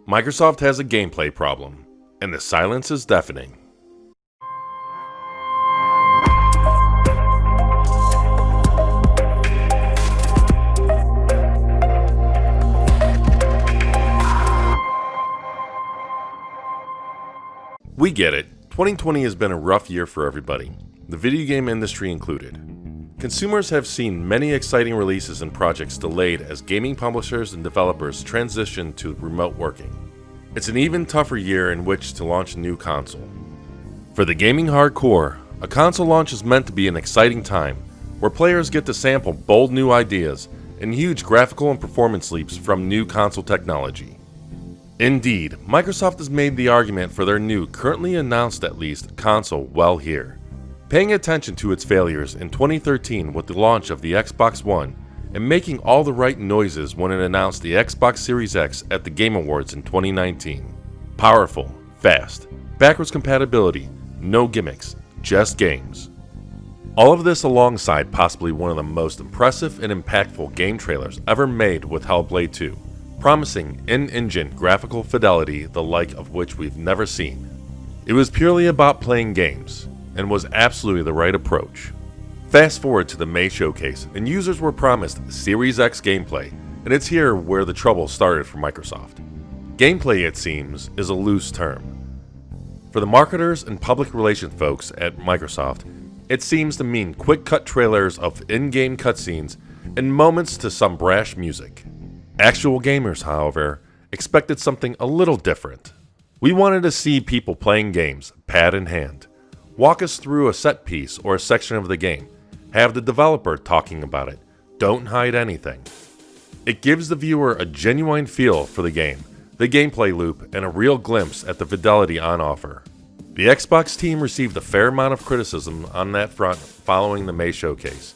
Microsoft has a gameplay problem, and the silence is deafening. We get it. 2020 has been a rough year for everybody, the video game industry included. Consumers have seen many exciting releases and projects delayed as gaming publishers and developers transition to remote working. It's an even tougher year in which to launch a new console. For the gaming hardcore, a console launch is meant to be an exciting time, where players get to sample bold new ideas and huge graphical and performance leaps from new console technology. Indeed, Microsoft has made the argument for their new, currently announced at least, console well here. Paying attention to its failures in 2013 with the launch of the Xbox One, and making all the right noises when it announced the Xbox Series X at the Game Awards in 2019. Powerful, fast, backwards compatibility, no gimmicks, just games. All of this alongside possibly one of the most impressive and impactful game trailers ever made with Hellblade 2, promising in-engine graphical fidelity the like of which we've never seen. It was purely about playing games, and was absolutely the right approach. Fast forward to the May showcase, and users were promised Series X gameplay, and it's here where the trouble started for Microsoft. Gameplay, it seems, is a loose term. For the marketers and public relations folks at Microsoft, it seems to mean quick-cut trailers of in-game cutscenes and moments to some brash music. Actual gamers, however, expected something a little different. We wanted to see people playing games, pad in hand. Walk us through a set piece or a section of the game. Have the developer talking about it. Don't hide anything. It gives the viewer a genuine feel for the game, the gameplay loop, and a real glimpse at the fidelity on offer. The Xbox team received a fair amount of criticism on that front following the May showcase,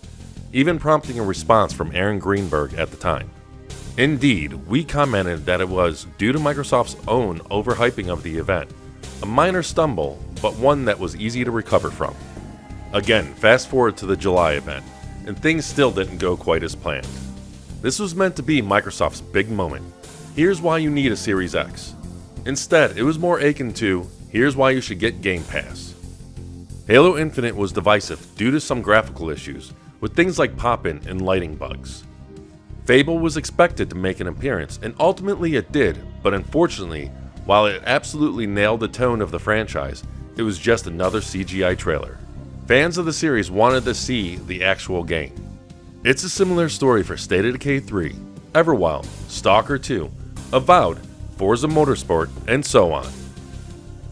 even prompting a response from Aaron Greenberg at the time. Indeed, we commented that it was, due to Microsoft's own overhyping of the event, a minor stumble, but one that was easy to recover from. Again, fast forward to the July event, and things still didn't go quite as planned. This was meant to be Microsoft's big moment. Here's why you need a Series X. Instead, it was more akin to, here's why you should get Game Pass. Halo Infinite was divisive due to some graphical issues, with things like pop-in and lighting bugs. Fable was expected to make an appearance, and ultimately it did, but unfortunately, while it absolutely nailed the tone of the franchise, it was just another CGI trailer. Fans of the series wanted to see the actual game. It's a similar story for State of Decay 3, Everwild, Stalker 2, Avowed, Forza Motorsport, and so on.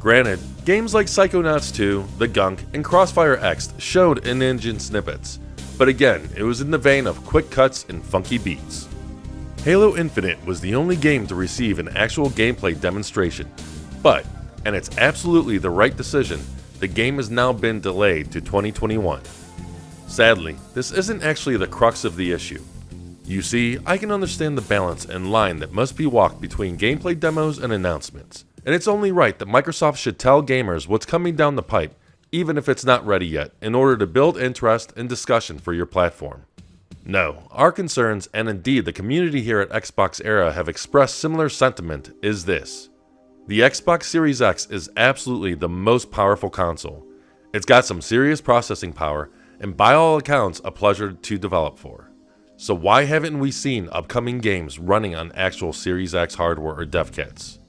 Granted, games like Psychonauts 2, The Gunk, and Crossfire X showed in-engine snippets, but again, it was in the vein of quick cuts and funky beats. Halo Infinite was the only game to receive an actual gameplay demonstration, but, and it's absolutely the right decision, the game has now been delayed to 2021. Sadly, this isn't actually the crux of the issue. You see, I can understand the balance and line that must be walked between gameplay demos and announcements, and it's only right that Microsoft should tell gamers what's coming down the pipe, even if it's not ready yet, in order to build interest and discussion for your platform. No, our concerns, and indeed the community here at XboxEra have expressed similar sentiment, is this. The Xbox Series X is absolutely the most powerful console. It's got some serious processing power, and by all accounts a pleasure to develop for. So why haven't we seen upcoming games running on actual Series X hardware or dev kits?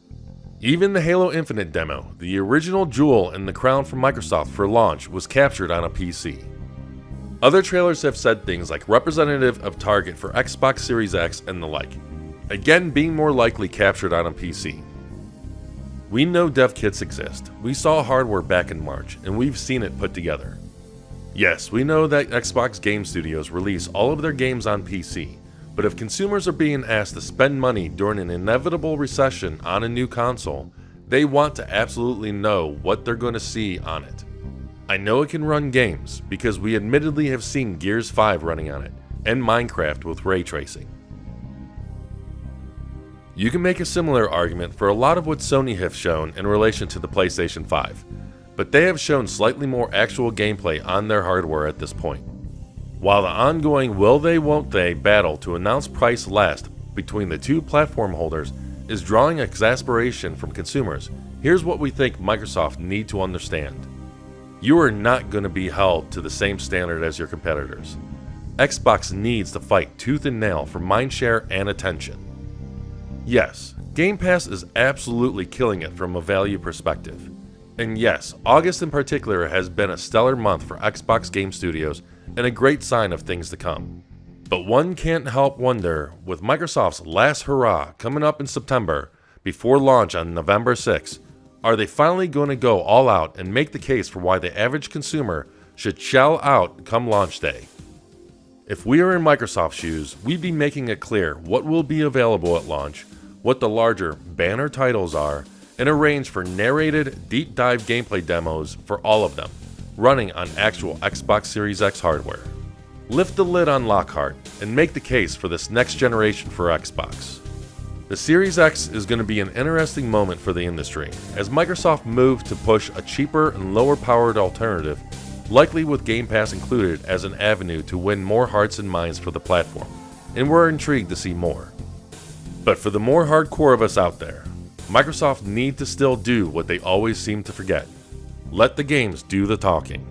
Even the Halo Infinite demo, the original jewel in the crown from Microsoft for launch, was captured on a PC. Other trailers have said things like representative of target for Xbox Series X and the like, again being more likely captured on a PC. We know dev kits exist, we saw hardware back in March, and we've seen it put together. Yes, we know that Xbox game studios release all of their games on PC, but if consumers are being asked to spend money during an inevitable recession on a new console, they want to absolutely know what they're going to see on it. I know it can run games, because we admittedly have seen Gears 5 running on it, and Minecraft with ray tracing. You can make a similar argument for a lot of what Sony have shown in relation to the PlayStation 5, but they have shown slightly more actual gameplay on their hardware at this point. While the ongoing will they won't they battle to announce price last between the two platform holders is drawing exasperation from consumers, here's what we think Microsoft need to understand. You are not going to be held to the same standard as your competitors. Xbox needs to fight tooth and nail for mindshare and attention. Yes, Game Pass is absolutely killing it from a value perspective. And yes, August in particular has been a stellar month for Xbox game studios and a great sign of things to come. But one can't help wonder, with Microsoft's last hurrah coming up in September, before launch on November 6th, are they finally going to go all out and make the case for why the average consumer should shell out come launch day? If we are in Microsoft's shoes, we'd be making it clear what will be available at launch, what the larger banner titles are, and arrange for narrated, deep dive gameplay demos for all of them, running on actual Xbox Series X hardware. Lift the lid on Lockhart and make the case for this next generation for Xbox. The Series X is going to be an interesting moment for the industry, as Microsoft moves to push a cheaper and lower powered alternative, likely with Game Pass included as an avenue to win more hearts and minds for the platform, and we're intrigued to see more. But for the more hardcore of us out there, Microsoft need to still do what they always seem to forget. Let the games do the talking.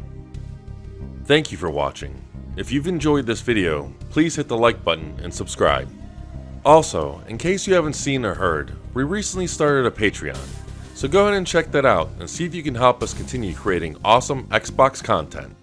Thank you for watching. If you've enjoyed this video, please hit the like button and subscribe. Also, in case you haven't seen or heard, we recently started a Patreon, so go ahead and check that out and see if you can help us continue creating awesome Xbox content.